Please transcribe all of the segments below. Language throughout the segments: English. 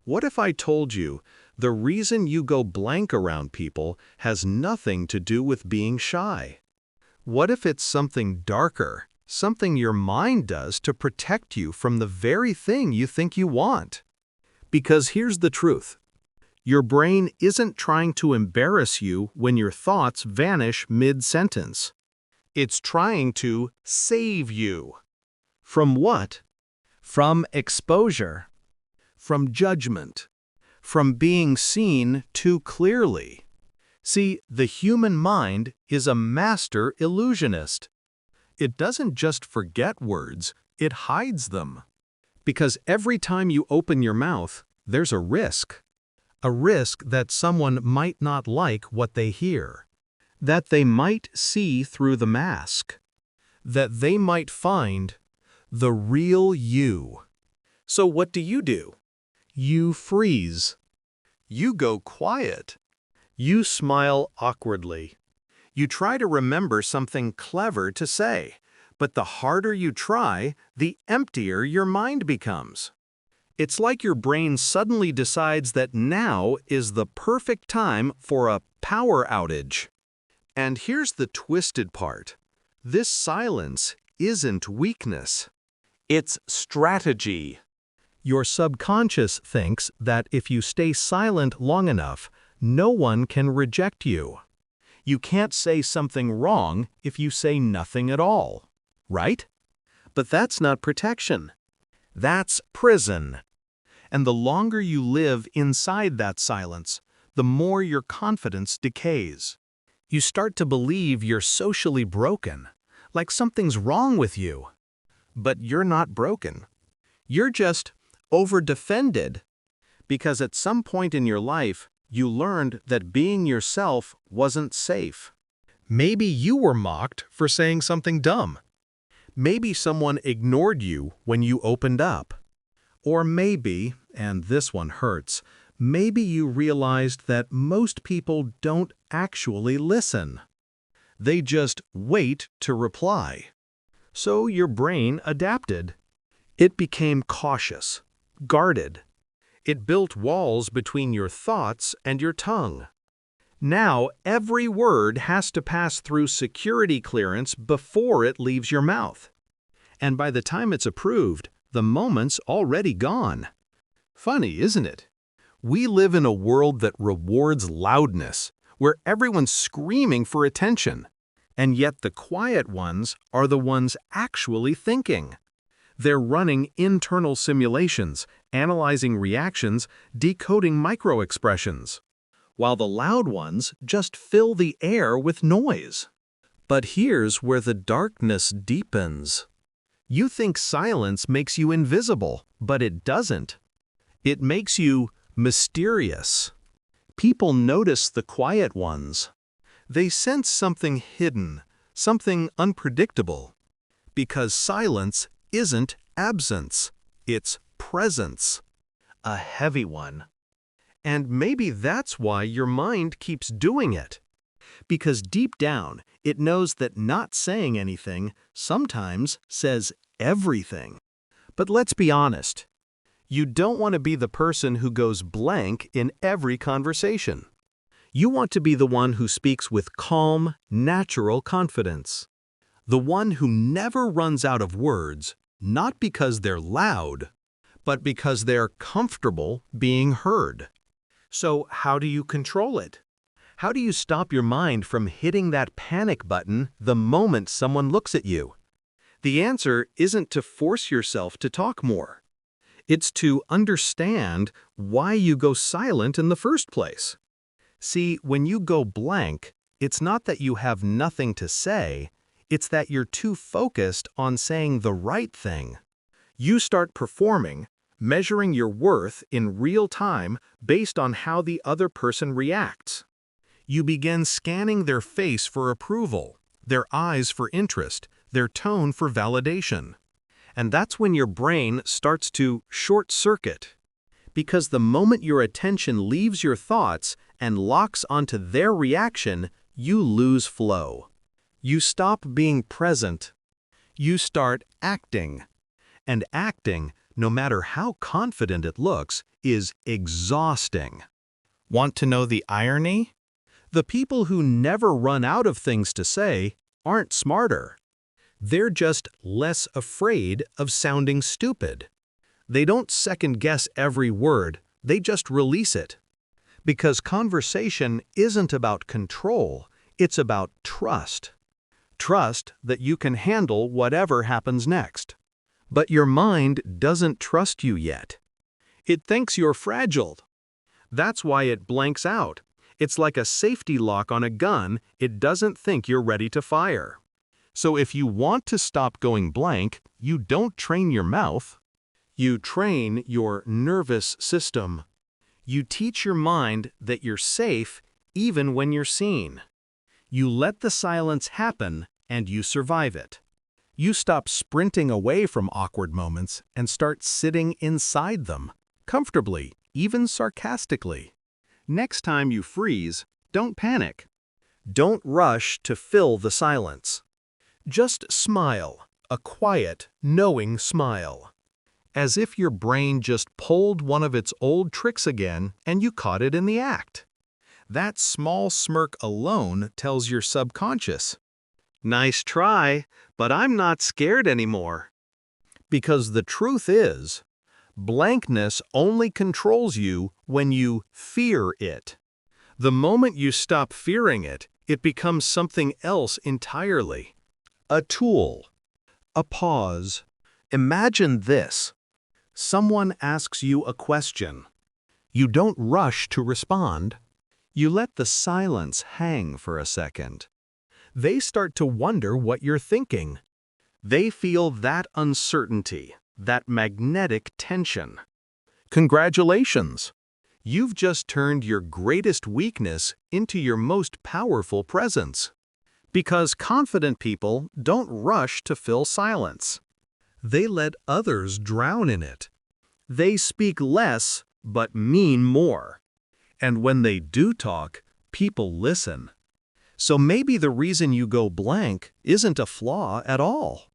What if I told you the reason you go blank around people has nothing to do with being shy? What if it's something darker, something your mind does to protect you from the very thing you think you want? Because here's the truth. Your brain isn't trying to embarrass you when your thoughts vanish mid-sentence. It's trying to save you. From what? From exposure. From judgment. From being seen too clearly. See, the human mind is a master illusionist. It doesn't just forget words, it hides them. Because every time you open your mouth, there's a risk. A risk that someone might not like what they hear. That they might see through the mask. That they might find the real you. So what do? You freeze. You go quiet. You smile awkwardly. You try to remember something clever to say, but the harder you try, the emptier your mind becomes. It's like your brain suddenly decides that now is the perfect time for a power outage. And here's the twisted part. This silence isn't weakness. It's strategy. Your subconscious thinks that if you stay silent long enough, no one can reject you. You can't say something wrong if you say nothing at all, right? But that's not protection. That's prison. And the longer you live inside that silence, the more your confidence decays. You start to believe you're socially broken, like something's wrong with you. But you're not broken. You're just over-defended. Because at some point in your life, you learned that being yourself wasn't safe. Maybe you were mocked for saying something dumb. Maybe someone ignored you when you opened up. Or maybe, and this one hurts, maybe you realized that most people don't actually listen. They just wait to reply. So your brain adapted. It became cautious, guarded. It built walls between your thoughts and your tongue. Now every word has to pass through security clearance before it leaves your mouth. And by the time it's approved, the moment's already gone. Funny, isn't it? We live in a world that rewards loudness, where everyone's screaming for attention. And yet the quiet ones are the ones actually thinking. They're running internal simulations, analyzing reactions, decoding micro-expressions, while the loud ones just fill the air with noise. But here's where the darkness deepens. You think silence makes you invisible, but it doesn't. It makes you mysterious. People notice the quiet ones. They sense something hidden, something unpredictable. Because silence isn't absence, it's presence. A heavy one. And maybe that's why your mind keeps doing it. Because deep down, it knows that not saying anything sometimes says everything. But let's be honest. You don't want to be the person who goes blank in every conversation. You want to be the one who speaks with calm, natural confidence. The one who never runs out of words, not because they're loud, but because they're comfortable being heard. So how do you control it? How do you stop your mind from hitting that panic button the moment someone looks at you? The answer isn't to force yourself to talk more. It's to understand why you go silent in the first place. See, when you go blank, it's not that you have nothing to say, it's that you're too focused on saying the right thing. You start performing, measuring your worth in real time based on how the other person reacts. You begin scanning their face for approval, their eyes for interest, their tone for validation. And that's when your brain starts to short-circuit. Because the moment your attention leaves your thoughts and locks onto their reaction, you lose flow. You stop being present. You start acting. And acting no matter how confident it looks, is exhausting. Want to know the irony? The people who never run out of things to say aren't smarter. They're just less afraid of sounding stupid. They don't second-guess every word, they just release it. Because conversation isn't about control, it's about trust. Trust that you can handle whatever happens next. But your mind doesn't trust you yet. It thinks you're fragile. That's why it blanks out. It's like a safety lock on a gun, it doesn't think you're ready to fire. So if you want to stop going blank, you don't train your mouth. You train your nervous system. You teach your mind that you're safe even when you're seen. You let the silence happen and you survive it. You stop sprinting away from awkward moments and start sitting inside them, comfortably, even sarcastically. Next time you freeze, don't panic. Don't rush to fill the silence. Just smile, a quiet, knowing smile. As if your brain just pulled one of its old tricks again and you caught it in the act. That small smirk alone tells your subconscious, "Nice try, but I'm not scared anymore." Because the truth is, blankness only controls you when you fear it. The moment you stop fearing it, it becomes something else entirely. A tool. A pause. Imagine this. Someone asks you a question. You don't rush to respond. You let the silence hang for a second. They start to wonder what you're thinking. They feel that uncertainty, that magnetic tension. Congratulations! You've just turned your greatest weakness into your most powerful presence. Because confident people don't rush to fill silence. They let others drown in it. They speak less, but mean more. And when they do talk, people listen. So maybe the reason you go blank isn't a flaw at all.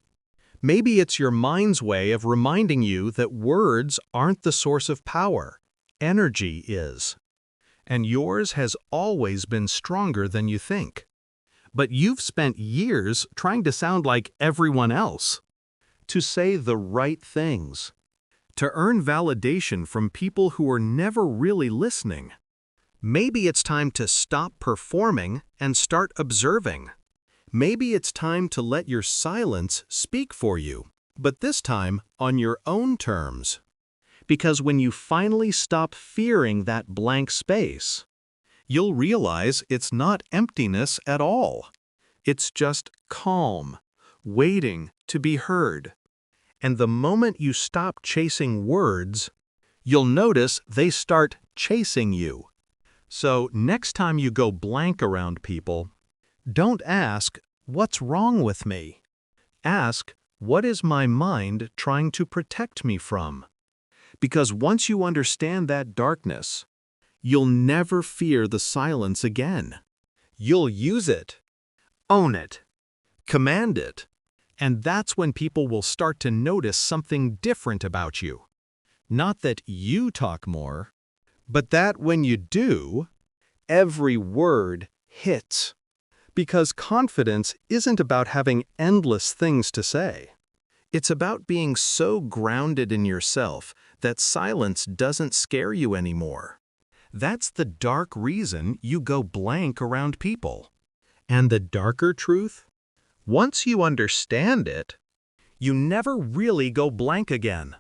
Maybe it's your mind's way of reminding you that words aren't the source of power. Energy is. And yours has always been stronger than you think. But you've spent years trying to sound like everyone else. To say the right things. To earn validation from people who are never really listening. Maybe it's time to stop performing and start observing. Maybe it's time to let your silence speak for you, but this time on your own terms. Because when you finally stop fearing that blank space, you'll realize it's not emptiness at all. It's just calm, waiting to be heard. And the moment you stop chasing words, you'll notice they start chasing you. So next time you go blank around people, don't ask, "What's wrong with me?" Ask, "What is my mind trying to protect me from?" Because once you understand that darkness, you'll never fear the silence again. You'll use it, own it, command it, and that's when people will start to notice something different about you. Not that you talk more, but that when you do, every word hits. Because confidence isn't about having endless things to say. It's about being so grounded in yourself that silence doesn't scare you anymore. That's the dark reason you go blank around people. And the darker truth? Once you understand it, you never really go blank again.